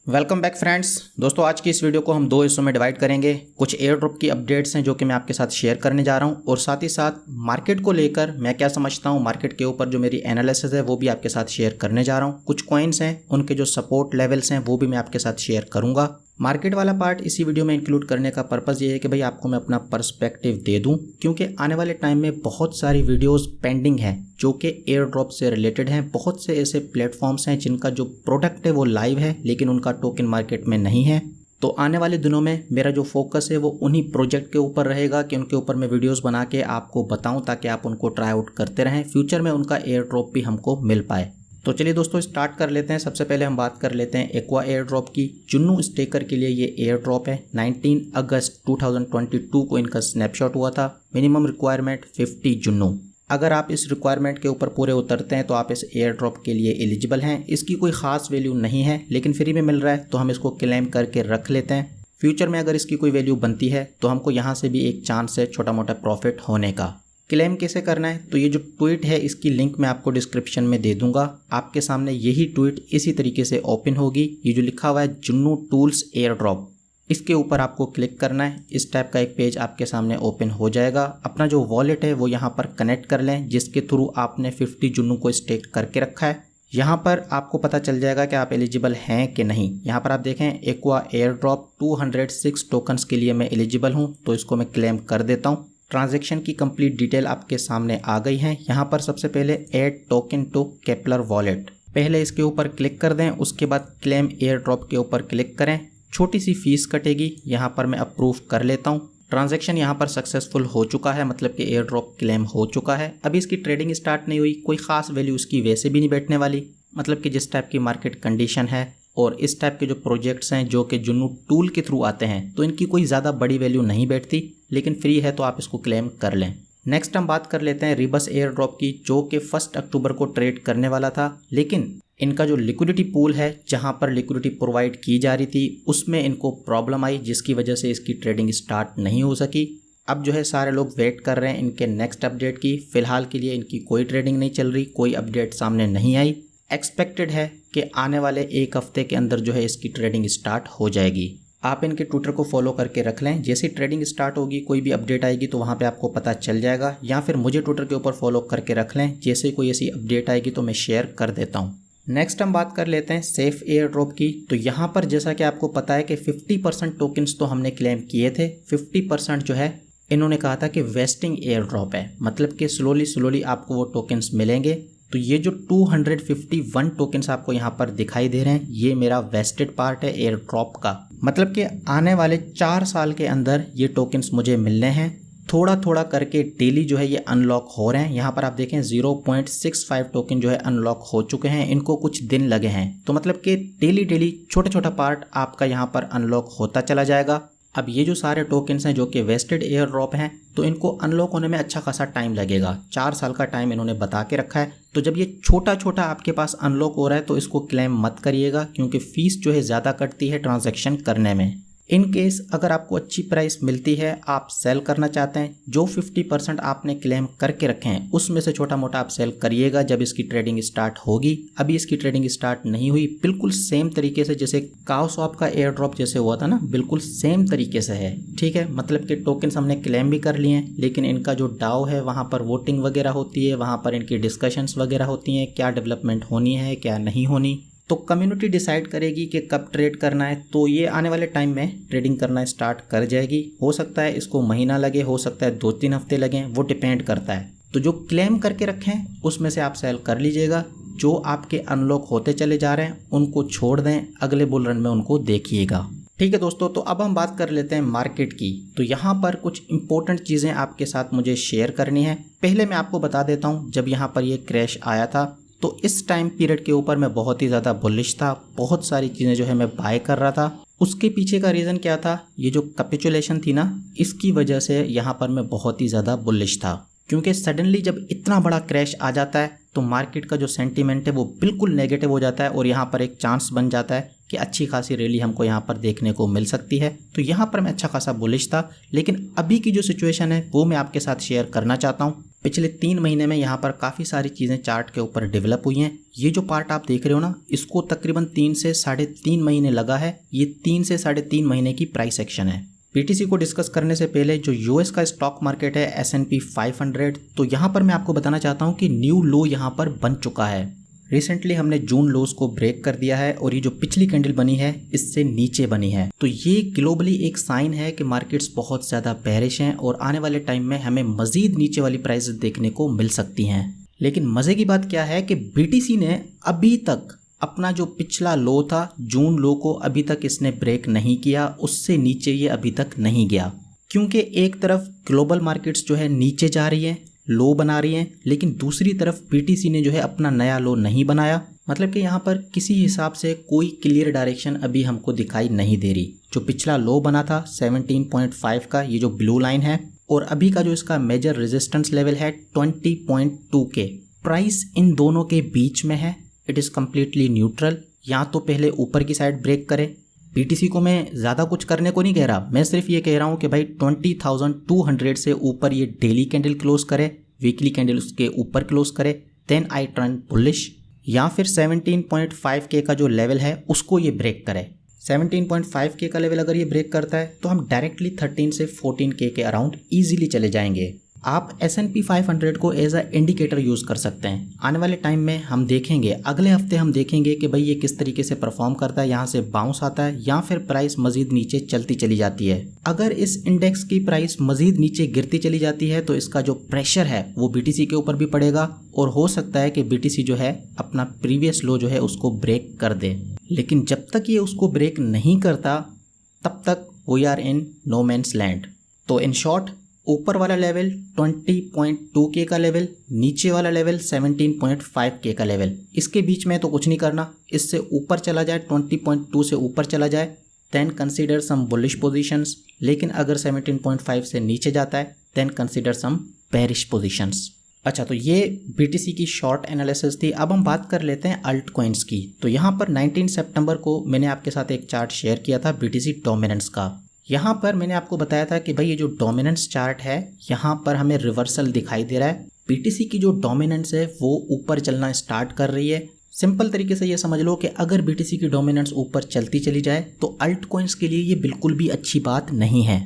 Welcome back friends. दोस्तों आज की इस वीडियो को हम दो हिस्सों में डिवाइड करेंगे। कुछ एयर ड्रॉप की अपडेट्स हैं जो कि मैं आपके साथ शेयर करने जा रहा हूं और साथ ही साथ मार्केट को लेकर मैं क्या समझता हूं, मार्केट के ऊपर जो मेरी एनालिसिस है वो भी आपके साथ शेयर करने जा रहा हूं। कुछ कॉइन्स हैं उनके जो सपोर्ट लेवल्स हैं वो भी मैं आपके साथ शेयर करूंगा। मार्केट वाला पार्ट इसी वीडियो में इंक्लूड करने का पर्पज़ ये है कि भाई आपको मैं अपना पर्सपेक्टिव दे दूं, क्योंकि आने वाले टाइम में बहुत सारी वीडियोस पेंडिंग हैं जो कि एयर ड्रॉप से रिलेटेड हैं। बहुत से ऐसे प्लेटफॉर्म्स हैं जिनका जो प्रोडक्ट है वो लाइव है लेकिन उनका टोकन मार्केट में नहीं है। तो आने वाले दिनों में मेरा जो फोकस है वो उन्हीं प्रोजेक्ट के ऊपर रहेगा कि उनके ऊपर मैं वीडियोस बना के आपको बताऊं ताकि आप उनको ट्राई आउट करते रहें, फ्यूचर में उनका एयर ड्रॉप भी हमको मिल पाए। तो चलिए दोस्तों स्टार्ट कर लेते हैं। सबसे पहले हम बात कर लेते हैं एक्वा एयर ड्रॉप की। जुन्नू स्टेकर के लिए ये एयर ड्रॉप है। 19 अगस्त 2022 को इनका स्नैपशॉट हुआ था। Minimum requirement 50 Junnu. अगर आप इस रिक्वायरमेंट के ऊपर पूरे उतरते हैं तो आप इस एयर ड्रॉप के लिए एलिजिबल हैं। इसकी कोई ख़ास वैल्यू नहीं है लेकिन फ्री में मिल रहा है तो हम इसको क्लेम करके रख लेते हैं। फ्यूचर में अगर इसकी कोई वैल्यू बनती है तो हमको यहाँ से भी एक चांस है छोटा मोटा प्रॉफिट होने का। क्लेम कैसे करना है तो ये जो ट्वीट है इसकी लिंक मैं आपको डिस्क्रिप्शन में दे दूंगा। आपके सामने यही ट्वीट इसी तरीके से ओपन होगी। ये जो लिखा हुआ है जुन्नू टूल्स एयर ड्रॉप, इसके ऊपर आपको क्लिक करना है। इस टाइप का एक पेज आपके सामने ओपन हो जाएगा। अपना जो वॉलेट है वो यहाँ पर कनेक्ट कर लें जिसके थ्रू आपने 50 जुन्नू को स्टेक करके रखा है। यहाँ पर आपको पता चल जाएगा कि आप एलिजिबल हैं कि नहीं। यहाँ पर आप देखें एक्वा एयर ड्रॉप 206 टोकन्स के लिए मैं एलिजिबल हूँ तो इसको मैं क्लेम कर देता हूँ। ट्रांजैक्शन की कंप्लीट डिटेल आपके सामने आ गई है। यहाँ पर सबसे पहले add token to Kepler wallet, पहले इसके ऊपर क्लिक कर दें। उसके बाद क्लेम एयर ड्रॉप के ऊपर क्लिक करें। छोटी सी फीस कटेगी, यहाँ पर मैं अप्रूव कर लेता हूँ। ट्रांजैक्शन यहाँ पर सक्सेसफुल हो चुका है, मतलब कि एयर ड्रॉप क्लेम हो चुका है। अभी इसकी ट्रेडिंग स्टार्ट नहीं हुई, कोई खास वैल्यू उसकी वैसे भी नहीं बैठने वाली। मतलब कि जिस टाइप की मार्केट कंडीशन है और इस टाइप के जो प्रोजेक्ट्स हैं जो कि जुन्नू टूल के थ्रू आते हैं तो इनकी कोई ज़्यादा बड़ी वैल्यू नहीं बैठती, लेकिन फ्री है तो आप इसको क्लेम कर लें। नेक्स्ट हम बात कर लेते हैं रिबस एयर ड्रॉप की, जो कि 1 अक्टूबर को ट्रेड करने वाला था, लेकिन इनका जो लिक्विडिटी पूल है जहां पर लिक्विडिटी प्रोवाइड की जा रही थी उसमें इनको प्रॉब्लम आई जिसकी वजह से इसकी ट्रेडिंग स्टार्ट नहीं हो सकी। अब जो है सारे लोग वेट कर रहे हैं इनके नेक्स्ट अपडेट की। फिलहाल के लिए इनकी कोई ट्रेडिंग नहीं चल रही, कोई अपडेट सामने नहीं आई। एक्सपेक्टेड है कि आने वाले एक हफ्ते के अंदर जो है इसकी ट्रेडिंग स्टार्ट हो जाएगी। आप इनके ट्विटर को फॉलो करके रख लें, जैसे ट्रेडिंग स्टार्ट होगी कोई भी अपडेट आएगी तो वहाँ पे आपको पता चल जाएगा, या फिर मुझे ट्विटर के ऊपर फॉलो करके रख लें, जैसे कोई ऐसी अपडेट आएगी तो मैं शेयर कर देता हूँ। नेक्स्ट हम बात कर लेते हैं सेफ एयर ड्रॉप की। तो यहाँ पर जैसा कि आपको पता है कि 50% टोकन्स तो हमने क्लेम किए थे। 50% जो है इन्होंने कहा था कि वेस्टिंग एयर ड्रॉप है, मतलब कि स्लोली आपको वो टोकन्स मिलेंगे। तो ये जो 251 टोकन्स आपको यहाँ पर दिखाई दे रहे हैं ये मेरा वेस्टेड पार्ट है एयर ड्रॉप का, मतलब कि आने वाले 4 साल के अंदर ये टोकन्स मुझे मिलने हैं। थोड़ा थोड़ा करके डेली जो है ये अनलॉक हो रहे हैं। यहाँ पर आप देखें 0.65 टोकन जो है अनलॉक हो चुके हैं, इनको कुछ दिन लगे हैं। तो मतलब कि डेली छोटा पार्ट आपका यहाँ पर अनलॉक होता चला जाएगा। अब ये जो सारे टोकन्स हैं जो कि वेस्टेड एयर ड्रॉप हैं तो इनको अनलॉक होने में अच्छा खासा टाइम लगेगा। 4 साल का टाइम इन्होंने बता के रखा है। तो जब ये छोटा आपके पास अनलॉक हो रहा है तो इसको क्लेम मत करिएगा, क्योंकि फीस जो है ज़्यादा कटती है ट्रांजैक्शन करने में। इन केस अगर आपको अच्छी प्राइस मिलती है, आप सेल करना चाहते हैं, जो 50% आपने क्लेम करके रखे हैं उसमें से छोटा मोटा आप सेल करिएगा जब इसकी ट्रेडिंग स्टार्ट होगी। अभी इसकी ट्रेडिंग स्टार्ट नहीं हुई। बिल्कुल सेम तरीके से जैसे काओ स्वैप का एयर ड्रॉप जैसे हुआ था ना, बिल्कुल सेम तरीके से है। ठीक है, मतलब कि टोकन्स हमने क्लेम भी कर लिए हैं, लेकिन इनका जो डाओ है वहाँ पर वोटिंग वगैरह होती है, वहाँ पर इनकी डिस्कशंस वगैरह होती हैं, क्या डेवलपमेंट होनी है क्या नहीं होनी, तो कम्युनिटी डिसाइड करेगी कि कब ट्रेड करना है। तो ये आने वाले टाइम में ट्रेडिंग करना स्टार्ट कर जाएगी। हो सकता है इसको महीना लगे, हो सकता है 2-3 हफ्ते लगें, वो डिपेंड करता है। तो जो क्लेम करके रखें उसमें से आप सेल कर लीजिएगा। जो आपके अनलॉक होते चले जा रहे हैं उनको छोड़ दें, अगले बुल रन में उनको देखिएगा। ठीक है दोस्तों, तो अब हम बात कर लेते हैं मार्केट की। तो यहाँ पर कुछ इंपॉर्टेंट चीज़ें आपके साथ मुझे शेयर करनी है। पहले मैं आपको बता देता हूँ, जब यहाँ पर ये क्रैश आया था तो इस टाइम पीरियड के ऊपर मैं बहुत ही ज़्यादा बुलिश था। बहुत सारी चीज़ें जो है मैं बाय कर रहा था। उसके पीछे का रीज़न क्या था, ये जो कैपिचुलेशन थी ना, इसकी वजह से यहाँ पर मैं बहुत ही ज़्यादा बुलिश था। क्योंकि सडनली जब इतना बड़ा क्रैश आ जाता है तो मार्केट का जो सेंटीमेंट है वो बिल्कुल नेगेटिव हो जाता है और यहाँ पर एक चांस बन जाता है कि अच्छी खासी रैली हमको यहाँ पर देखने को मिल सकती है। तो यहाँ पर मैं अच्छा खासा बुलिश था, लेकिन अभी की जो सिचुएशन है वो मैं आपके साथ शेयर करना चाहता हूँ। पिछले 3 महीने में यहाँ पर काफ़ी सारी चीज़ें चार्ट के ऊपर डेवलप हुई हैं। ये जो पार्ट आप देख रहे हो ना, इसको तकरीबन 3 से 3.5 महीने लगा है। ये 3 से 3.5 महीने की प्राइस एक्शन है। BTC को डिस्कस करने से पहले जो यूएस का स्टॉक मार्केट है S&P 500, तो यहाँ पर मैं आपको बताना चाहता हूँ कि न्यू लो यहाँ पर बन चुका है। रिसेंटली हमने जून लोस को ब्रेक कर दिया है और ये जो पिछली कैंडल बनी है इससे नीचे बनी है। तो ये ग्लोबली एक साइन है कि मार्केट्स बहुत ज़्यादा बेरिश हैं और आने वाले टाइम में हमें मज़ीद नीचे वाली प्राइसेस देखने को मिल सकती हैं। लेकिन मज़े की बात क्या है कि BTC ने अभी तक अपना जो पिछला लो था, जून लो को अभी तक इसने ब्रेक नहीं किया, उससे नीचे ये अभी तक नहीं गया। क्योंकि एक तरफ ग्लोबल मार्केट्स जो है नीचे जा रही है, लो बना रही हैं, लेकिन दूसरी तरफ BTC ने जो है अपना नया लो नहीं बनाया। मतलब कि यहाँ पर किसी हिसाब से कोई क्लियर डायरेक्शन अभी हमको दिखाई नहीं दे रही। जो पिछला लो बना था 17.5 का, ये जो ब्लू लाइन है, और अभी का जो इसका मेजर रेजिस्टेंस लेवल है 20.2 के, प्राइस इन दोनों के बीच में है। It is completely neutral. या तो पहले ऊपर की साइड ब्रेक करे। BTC को मैं ज़्यादा कुछ करने को नहीं कह रहा, मैं सिर्फ ये कह रहा हूँ कि भाई 20,200 से ऊपर ये डेली कैंडल क्लोज करे, वीकली कैंडल उसके ऊपर क्लोज करे, देन आई टर्न बुलिश। या फिर 17.5 का जो लेवल है उसको ये ब्रेक करे। 17.5 का लेवल अगर ये ब्रेक करता है तो हम डायरेक्टली 13 से 14 के अराउंड ईजिली चले जाएंगे। आप S&P 500 को एज अ इंडिकेटर यूज़ कर सकते हैं। आने वाले टाइम में हम देखेंगे, अगले हफ्ते हम देखेंगे कि भाई ये किस तरीके से परफॉर्म करता है, यहाँ से बाउंस आता है या फिर प्राइस मजीद नीचे चलती चली जाती है। अगर इस इंडेक्स की प्राइस मजीद नीचे गिरती चली जाती है तो इसका जो प्रेशर है वो BTC के ऊपर भी पड़ेगा और हो सकता है कि BTC जो है अपना प्रीवियस लो जो है उसको ब्रेक कर दे। लेकिन जब तक ये उसको ब्रेक नहीं करता तब तक we are in no man's land. तो इन शॉर्ट, ऊपर वाला लेवल 20.2 का लेवल, नीचे वाला लेवल 17.5 का लेवल, इसके बीच में तो कुछ नहीं करना। इससे ऊपर चला जाए, 20.2 से ऊपर चला जाए, देन कंसीडर सम बुलिश पोजीशंस। लेकिन अगर 17.5 से नीचे जाता है देन कंसीडर सम बेरिश पोजीशंस। अच्छा, तो ये BTC की शॉर्ट एनालिसिस थी। अब हम बात कर लेते हैं अल्ट कॉइन्स की। तो यहाँ पर 19 सितंबर को मैंने आपके साथ एक चार्ट शेयर किया था BTC डोमिनेंस का। यहाँ पर मैंने आपको बताया था कि भाई ये जो डोमिनेंस चार्ट है, यहाँ पर हमें रिवर्सल दिखाई दे रहा है। BTC की जो डोमिनेंस है वो ऊपर चलना स्टार्ट कर रही है। सिंपल तरीके से ये समझ लो कि अगर BTC की डोमिनेंस ऊपर चलती चली जाए तो अल्ट कॉइन्स के लिए ये बिल्कुल भी अच्छी बात नहीं है।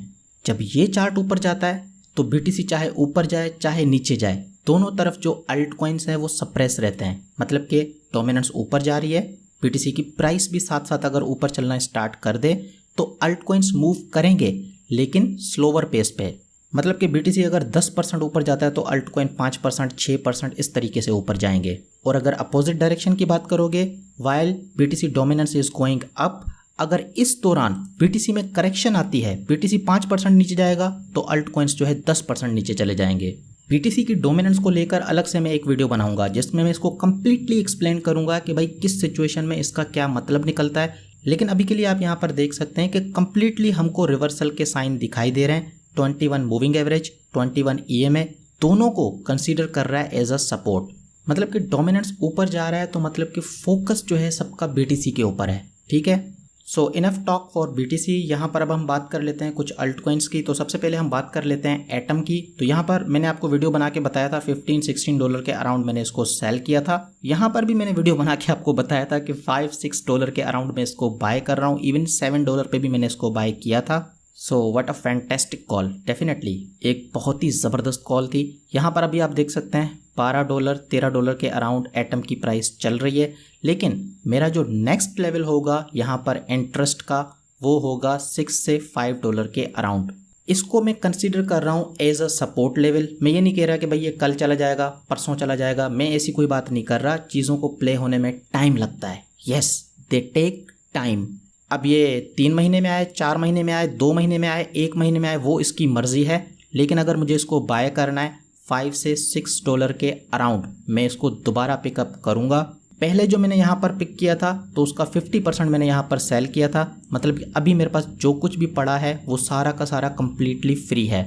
जब ये चार्ट ऊपर जाता है तो BTC चाहे ऊपर जाए चाहे नीचे जाए, दोनों तरफ जो अल्ट कॉइन्स है वो सप्रेस रहते हैं। मतलब कि डोमिनेंस ऊपर जा रही है, BTC की प्राइस भी साथ साथ अगर ऊपर चलना स्टार्ट कर दे तो अल्ट कॉइन्स मूव करेंगे लेकिन स्लोवर पेस पे। मतलब कि BTC अगर 10% ऊपर जाता है तो अल्ट कॉइन 5%, 6% इस तरीके से ऊपर जाएंगे। और अगर अपोजिट डायरेक्शन की बात करोगे, while BTC dominance is going up, अगर इस दौरान BTC में करेक्शन आती है, BTC 5% नीचे जाएगा तो अल्ट कॉइन्स जो है 10% नीचे चले जाएंगे। BTC की डोमिनेंस को लेकर अलग से मैं एक वीडियो बनाऊंगा जिसमें मैं इसको कंप्लीटली एक्सप्लेन करूंगा कि भाई किस सिचुएशन में इसका क्या मतलब निकलता है। लेकिन अभी के लिए आप यहाँ पर देख सकते हैं कि कंप्लीटली हमको रिवर्सल के साइन दिखाई दे रहे हैं। 21 मूविंग एवरेज, 21 EMA दोनों को कंसीडर कर रहा है एज अ सपोर्ट। मतलब कि डोमिनेंस ऊपर जा रहा है तो मतलब कि फोकस जो है सबका BTC के ऊपर है। ठीक है, सो इनफ टॉक फॉर BTC। यहाँ पर अब हम बात कर लेते हैं कुछ अल्ट कॉइन्स की। तो सबसे पहले हम बात कर लेते हैं एटम की। तो यहाँ पर मैंने आपको वीडियो बना के बताया था $15-16 के अराउंड मैंने इसको सेल किया था। यहाँ पर भी मैंने वीडियो बना के आपको बताया था कि $5-6 के अराउंड में इसको बाय कर रहा हूँ। इवन $7 पे भी मैंने इसको बाय किया था। So what a fantastic call, definitely एक बहुत ही ज़बरदस्त कॉल थी। यहाँ पर अभी आप देख सकते हैं $12-13 के अराउंड एटम की प्राइस चल रही है। लेकिन मेरा जो नेक्स्ट लेवल होगा यहाँ पर इंटरेस्ट का, वो होगा $6 से $5 के अराउंड। इसको मैं कंसीडर कर रहा हूँ एज अ सपोर्ट लेवल। मैं ये नहीं कह रहा कि भाई ये कल चला जाएगा, परसों चला जाएगा, मैं ऐसी कोई बात नहीं कर रहा। चीज़ों को प्ले होने में टाइम लगता है। Yes, they take time. अब ये 3 महीने में आए, 4 महीने में आए, 2 महीने में आए, 1 महीने में आए, वो इसकी मर्जी है। लेकिन अगर मुझे इसको बाय करना है $5 से $6 के अराउंड, मैं इसको दोबारा पिकअप करूँगा। पहले जो मैंने यहाँ पर पिक किया था तो उसका 50% मैंने यहाँ पर सेल किया था। मतलब कि अभी मेरे पास जो कुछ भी पड़ा है वो सारा का सारा कम्प्लीटली फ्री है।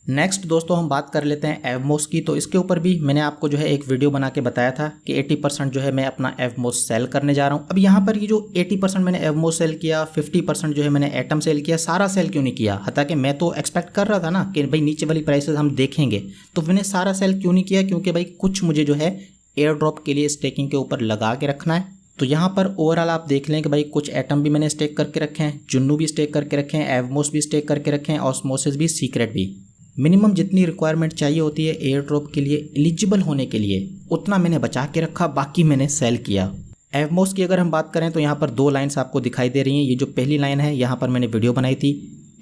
नेक्स्ट दोस्तों हम बात कर लेते हैं एवमोस की। तो इसके ऊपर भी मैंने आपको जो है एक वीडियो बना के बताया था कि 80% जो है मैं अपना एवमोस सेल करने जा रहा हूं। अब यहाँ पर ये जो 80% मैंने एवमोस सेल किया, 50% जो है मैंने एटम सेल किया, सारा सेल क्यों नहीं किया? हालांकि मैं तो एक्सपेक्ट कर रहा था ना कि भाई नीचे वाली प्राइसेस हम देखेंगे, तो मैंने सारा सेल क्यों नहीं किया? क्योंकि भाई कुछ मुझे जो है एयर ड्रॉप के लिए स्टेकिंग के ऊपर लगा के रखना है। तो यहाँ पर ओवरऑल आप देख लें कि भाई कुछ एटम भी मैंने स्टेक करके रखे हैं, जुन्नू भी स्टेक करके रखे हैं, एवमोस भी स्टेक करके रखे हैं, ऑस्मोसिस भी, सीक्रेट भी। मिनिमम जितनी रिक्वायरमेंट चाहिए होती है एयर ड्रॉप के लिए एलिजिबल होने के लिए, उतना मैंने बचा के रखा, बाकी मैंने सेल किया। एवमोस की अगर हम बात करें तो यहाँ पर 2 लाइन्स आपको दिखाई दे रही हैं। ये जो पहली लाइन है यहाँ पर मैंने वीडियो बनाई थी,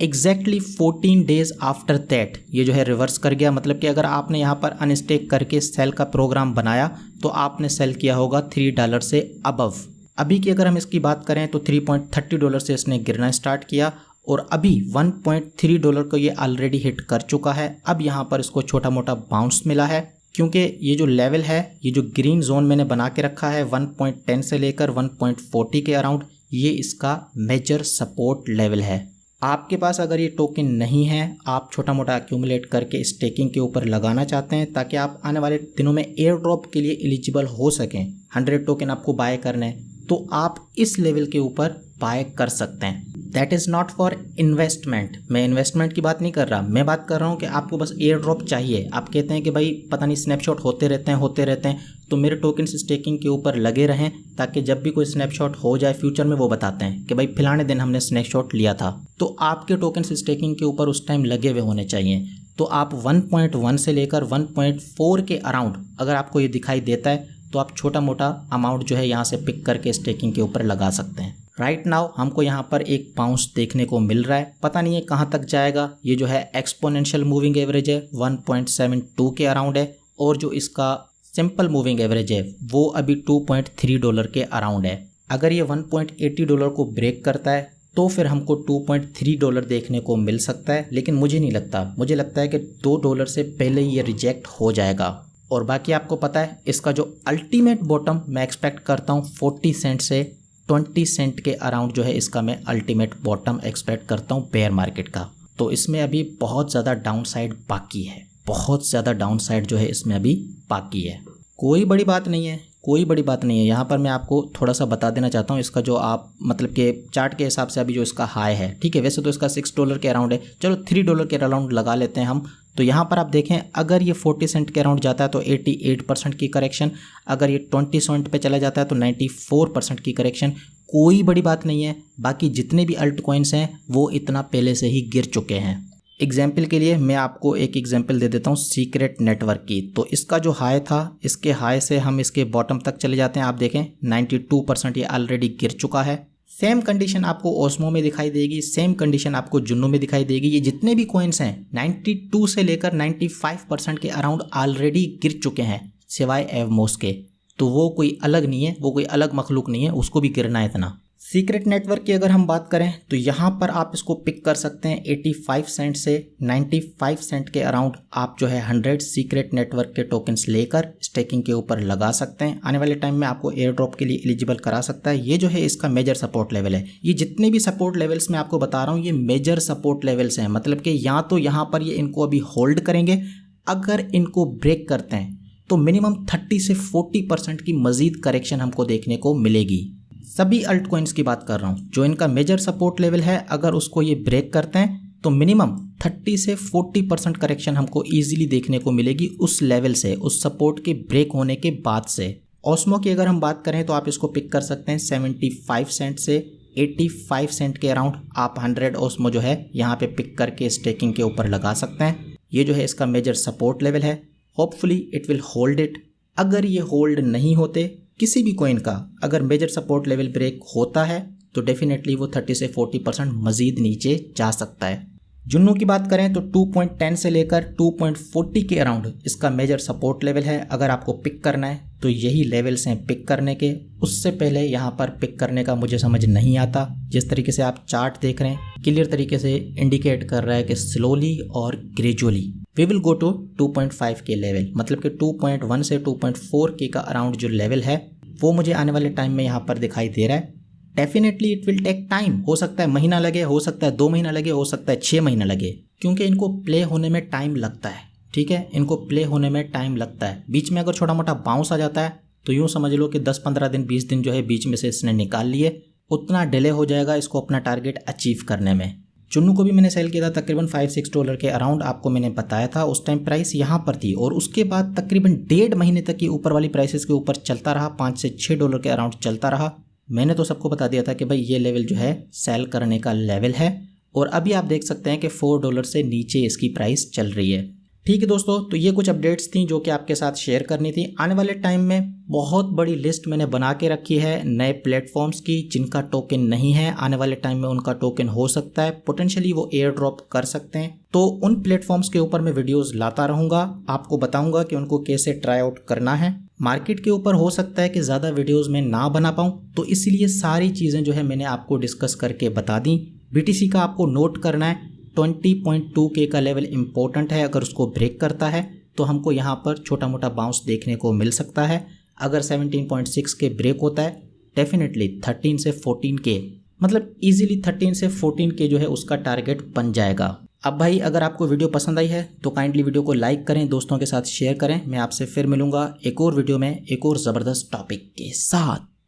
एग्जैक्टली 14 डेज आफ्टर दैट ये जो है रिवर्स कर गया। मतलब कि अगर आपने यहाँ पर अनस्टेक करके सेल का प्रोग्राम बनाया तो आपने सेल किया होगा $3 से अबव। अभी की अगर हम इसकी बात करें तो $3.30 से इसने गिरना स्टार्ट किया और अभी $1.3 को ये ऑलरेडी हिट कर चुका है। अब यहाँ पर इसको छोटा मोटा बाउंस मिला है, क्योंकि ये जो लेवल है, ये जो ग्रीन जोन मैंने बना के रखा है 1.10 से लेकर 1.40 के अराउंड, ये इसका मेजर सपोर्ट लेवल है। आपके पास अगर ये टोकन नहीं है, आप छोटा मोटा एक्यूमुलेट करके स्टेकिंग के ऊपर लगाना चाहते हैं ताकि आप आने वाले दिनों में एयर ड्रॉप के लिए एलिजिबल हो सकें, 100 टोकन आपको बाय करने, तो आप इस लेवल के ऊपर बाय कर सकते हैं। That is not for investment. मैं इन्वेस्टमेंट की बात नहीं कर रहा, मैं बात कर रहा हूँ कि आपको बस एयर ड्रॉप चाहिए। आप कहते हैं कि भाई पता नहीं स्नैपशॉट होते रहते हैं, तो मेरे टोकन स्टेकिंग के ऊपर लगे रहें ताकि जब भी कोई स्नैपशॉट हो जाए फ्यूचर में वो बताते हैं कि भाई फलाने दिन हमने स्नैपशॉट लिया था। तो आपके टोकन स्टेकिंग के ऊपर उस टाइम लगे हुए होने चाहिए। तो आप 1.1 से लेकर 1.4 के अराउंड अगर आपको ये दिखाई देता है तो आप छोटा मोटा अमाउंट जो है यहाँ से पिक करके स्टेकिंग के ऊपर लगा सकते हैं। राइट नाउ हमको यहाँ पर एक बाउंस देखने को मिल रहा है, पता नहीं है कहाँ तक जाएगा। ये जो है एक्सपोनेंशियल मूविंग एवरेज है 1.72 के अराउंड है, और जो इसका सिंपल मूविंग एवरेज है वो अभी $2.3 के अराउंड है। अगर ये $1.80 को ब्रेक करता है तो फिर हमको $2.3 देखने को मिल सकता है, लेकिन मुझे नहीं लगता। मुझे लगता है कि $2 से पहले ये रिजेक्ट हो जाएगा। और बाकी आपको पता है इसका जो अल्टीमेट बॉटम मैं एक्सपेक्ट करता हूँ 40 सेंट से 20 सेंट के अराउंड जो है इसका मैं अल्टीमेट बॉटम एक्सपेक्ट करता हूँ बेयर मार्केट का। तो इसमें अभी बहुत ज़्यादा डाउनसाइड बाकी है, बहुत ज़्यादा डाउनसाइड जो है इसमें अभी बाकी है। कोई बड़ी बात नहीं है, कोई बड़ी बात नहीं है। यहाँ पर मैं आपको थोड़ा सा बता देना चाहता हूँ इसका जो आप मतलब कि चार्ट के हिसाब से अभी जो इसका हाई है, ठीक है, वैसे तो इसका $6 के अराउंड है, चलो $3 के अराउंड लगा लेते हैं हम। तो यहाँ पर आप देखें अगर ये 40 सेंट के अराउंड जाता है तो 88% की करेक्शन, अगर ये 20 सेंट पे चला जाता है तो 94% की करेक्शन। कोई बड़ी बात नहीं है। बाकी जितने भी अल्ट कॉइन्स हैं वो इतना पहले से ही गिर चुके हैं। एग्जाम्पल के लिए मैं आपको एक एग्जाम्पल दे देता हूँ सीक्रेट नेटवर्क की। तो इसका जो हाई था, इसके हाई से हम इसके बॉटम तक चले जाते हैं, आप देखें 92% ये ऑलरेडी गिर चुका है। सेम कंडीशन आपको ओस्मो में दिखाई देगी, सेम कंडीशन आपको जुन्नू में दिखाई देगी। ये जितने भी कॉइन्स हैं 92 से लेकर 95% के अराउंड ऑलरेडी गिर चुके हैं, सिवाय एवमोस के। तो वो कोई अलग नहीं है, वो कोई अलग मखलूक नहीं है, उसको भी गिरना है इतना। सीक्रेट नेटवर्क की अगर हम बात करें तो यहाँ पर आप इसको पिक कर सकते हैं 85 सेंट से 95 सेंट के अराउंड। आप जो है 100 सीक्रेट नेटवर्क के टोकन्स लेकर स्टेकिंग के ऊपर लगा सकते हैं। आने वाले टाइम में आपको एयर ड्रॉप के लिए एलिजिबल करा सकता है। ये जो है इसका मेजर सपोर्ट लेवल है। ये जितने भी सपोर्ट लेवल्स मैं आपको बता रहा हूँ ये मेजर सपोर्ट लेवल्स हैं, मतलब कि या तो यहाँ पर ये इनको अभी होल्ड करेंगे, अगर इनको ब्रेक करते हैं तो मिनिमम 30 से 40% की मजीद करेक्शन हमको देखने को मिलेगी। सभी अल्ट कॉइन्स की बात कर रहा हूँ, जो इनका मेजर सपोर्ट लेवल है अगर उसको ये ब्रेक करते हैं तो मिनिमम 30 से 40% करेक्शन हमको इजीली देखने को मिलेगी उस लेवल से, उस सपोर्ट के ब्रेक होने के बाद से। ओस्मो की अगर हम बात करें तो आप इसको पिक कर सकते हैं 75 सेंट से 85 सेंट के अराउंड। आप 100 ओस्मो जो है यहाँ पे पिक करके स्टेकिंग के ऊपर लगा सकते हैं। ये जो है इसका मेजर सपोर्ट लेवल है। Hopefully it will hold it. अगर ये होल्ड नहीं होते, किसी भी कॉइन का अगर मेजर सपोर्ट लेवल ब्रेक होता है तो डेफिनेटली वो 30 से 40% मजीद नीचे जा सकता है। जुन्नू की बात करें तो 2.10 से लेकर 2.40 के अराउंड इसका मेजर सपोर्ट लेवल है। अगर आपको पिक करना है तो यही लेवल्स हैं पिक करने के। उससे पहले यहाँ पर पिक करने का मुझे समझ नहीं आता। जिस तरीके से आप चार्ट देख रहे हैं क्लियर तरीके से इंडिकेट कर रहा है कि स्लोली और gradually we will go to 2.5 के लेवल, मतलब कि 2.1 से 2.4 के का अराउंड जो लेवल है वो मुझे आने वाले टाइम में यहाँ पर दिखाई दे रहा है। Definitely it will take time. हो सकता है महीना लगे, हो सकता है 2 महीना लगे, हो सकता है 6 महीना लगे, क्योंकि इनको प्ले होने में टाइम लगता है। ठीक है, इनको प्ले होने में टाइम लगता है। बीच में अगर छोटा मोटा बाउंस आ जाता है तो यूँ समझ लो कि 10-15 दिन 20 दिन जो है बीच में से इसने निकाल लिए, उतना डिले हो जाएगा इसको अपना टारगेट अचीव करने में। चुन्नू को भी मैंने सेल किया था तकरीबन $5-6 के अराउंड, आपको मैंने बताया था। उस टाइम प्राइस यहाँ पर थी और उसके बाद तकरीबन 1.5 महीने तक ये ऊपर वाली प्राइसेस के ऊपर चलता रहा, $5 से $6 के अराउंड चलता रहा। मैंने तो सबको बता दिया था कि भाई ये लेवल जो है सेल करने का लेवल है, और अभी आप देख सकते हैं कि $4 से नीचे इसकी प्राइस चल रही है। ठीक है दोस्तों, तो ये कुछ अपडेट्स थी जो कि आपके साथ शेयर करनी थी। आने वाले टाइम में बहुत बड़ी लिस्ट मैंने बना के रखी है नए प्लेटफॉर्म्स की, जिनका टोकन नहीं है। आने वाले टाइम में उनका टोकन हो सकता है, पोटेंशियली वो एयर ड्रॉप कर सकते हैं। तो उन प्लेटफॉर्म्स के ऊपर मैं वीडियोस लाता रहूँगा, आपको बताऊँगा कि उनको कैसे ट्राई आउट करना है। मार्केट के ऊपर हो सकता है कि ज़्यादा वीडियोज़ में ना बना पाऊँ, तो इसलिए सारी चीज़ें जो है मैंने आपको डिस्कस करके बता दी। BTC का आपको नोट करना है 20.2K का लेवल इंपॉर्टेंट है। अगर उसको ब्रेक करता है तो हमको यहाँ पर छोटा मोटा बाउंस देखने को मिल सकता है। अगर 17.6K ब्रेक होता है डेफिनेटली 13 से 14K, मतलब इजीली 13 से 14K जो है उसका टारगेट बन जाएगा। अब भाई अगर आपको वीडियो पसंद आई है तो काइंडली वीडियो को लाइक करें, दोस्तों के साथ शेयर करें। मैं आपसे फिर मिलूंगा एक और वीडियो में एक और ज़बरदस्त टॉपिक के साथ।